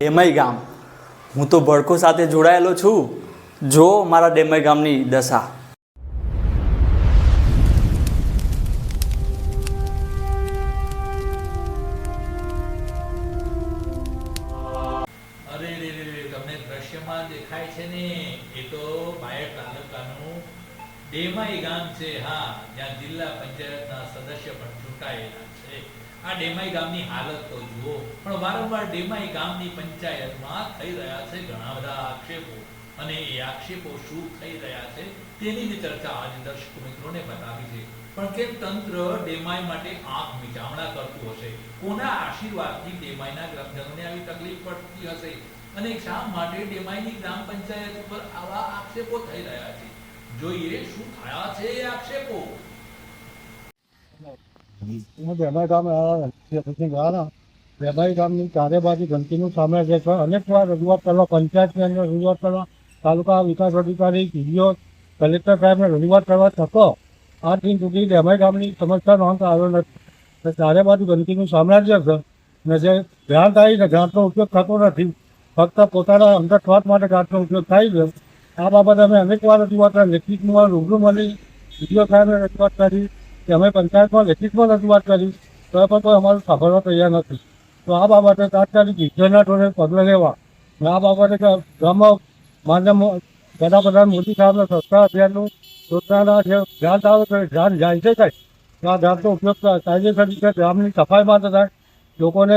ડેમઈ ગામ, હું તો ભડકો સાથે જોડાયેલો છું. જો મારા ડેમઈ ગામની દશા. અરે રે રે રે, તમને દ્રશ્યમાં દેખાય છે ને, એ તો બાયડ તાલુકાનું ડેમઈ ગામ છે. હા, જ્યાં જિલ્લા પંચાયતના સદસ્ય પણ ચૂંટાયેલા છે. આ ડેમઈ ગામની હાલત તો જુઓ. પણ વારંવાર ડેમઈ ગામની પંચાયતમાં થઈ રહ્યા છે ઘણા બધા આક્ષેપો, અને એ આક્ષેપો શું થઈ રહ્યા છે તેની જ ચર્ચા આજે દર્શક મિત્રોને બતાવી છે. પણ કેમ તંત્ર ડેમઈ માટે આંખ મીચામણા કરતું હશે? કોના આશીર્વાદથી ડેમઈના ગ્રામજનોને આવી તકલીફ પડતી હશે? અને શા માટે ડેમઈની ગ્રામ પંચાયત ઉપર આવા આક્ષેપો થઈ રહ્યા છે? જોઈએ શું થયા છે એ આક્ષેપો. ડેમઈ ગામની ચારે બાજુ ગંદકીનું સામ્રાજ્ય છે. અનેક વાર રજૂઆત કરવા, પંચાયતની અંદર રજૂઆત કરવા, તાલુકા વિકાસ અધિકારી, ડીડીઓ, કલેક્ટર સાહેબને રજૂઆત કરવા છતાં આ દિન સુધી ડેમઈ ગામની સમસ્યાનો અંત આવ્યો નથી. ચારે બાજુ ગંદકીનું સામ્રાજ્ય છે અને જે ગ્રાન્ટ આવી છે, ગ્રાન્ટનો ઉપયોગ થતો નથી. ફક્ત પોતાના અંદર સ્વાર્થ માટે ગ્રાન્ટનો ઉપયોગ થાય છે. આ બાબતે અમે અનેક વાર રજૂઆત કરી, લેખિતમાં રૂબરૂ મળી ડીડીઓ સાહેબને રજૂઆત કરી, કે અમે પંચાયતમાં લેખિતમાં રજૂઆત કરી, તો પણ કોઈ અમારું સાંભળવા તૈયાર નથી. તો આ બાબતે તાત્કાલિક વિજયના ધોરણે પગલાં લેવા, આ બાબતે ગામમાં માન્ય વડાપ્રધાન મોદી સાહેબના સ્વચ્છતા અભિયાનનું યોજનાના જે ગ્રાન્ટ આવે છે, ગ્રાન્ટ જાય છે કંઈ, તો આ ગ્રાન્ટનો ઉપયોગ કાયદેસર રીતે ગ્રામની સફાઈ માટે થાય, લોકોને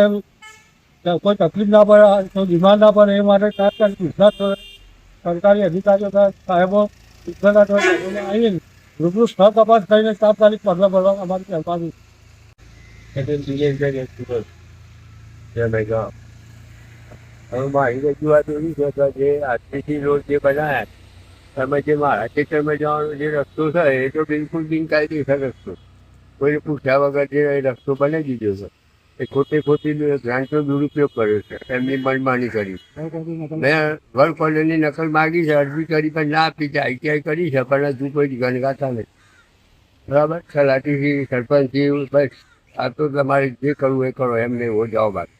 કોઈ તકલીફ ના પડે, કોઈ બીમાર ના પડે, એ માટે તાત્કાલિક ગુજરાત સરકારી અધિકારીઓ સાહેબો વિજયના ધોરણે આવીને રૂબરૂ સ્થળ તપાસ કરીને તાત્કાલિક પગલાં ભરવા અમારી કહેવાની. ડેમઈ ગામ હવે મારી રજૂઆત એવી છે કે જે આરસીસી રોડ જે બનાવ્યા તમે જે મારા ખેતરમાં જવાનો જે રસ્તો છે એ તો બિલકુલ બિનકાયદેસર રસ્તો, કોઈ પૂછ્યા વગર જે રસ્તો બનાવી દીધો છે, એ ખોટી ગ્રાન્ટનો દુરુપયોગ કર્યો છે, એમની મનમાની કરી. મેં વર્ક ઓર્ડરની નકલ માગી છે, અરજી કરી પણ ના આપી છે, આઈટીઆઈ કરી છે, પણ હજુ કોઈ ગણગાતા નથી. બરાબર, તલાટીથી સરપંચથી બસ આ તો તમારે જે કરવું એ કરો, એમને એવો જવાબ આપે.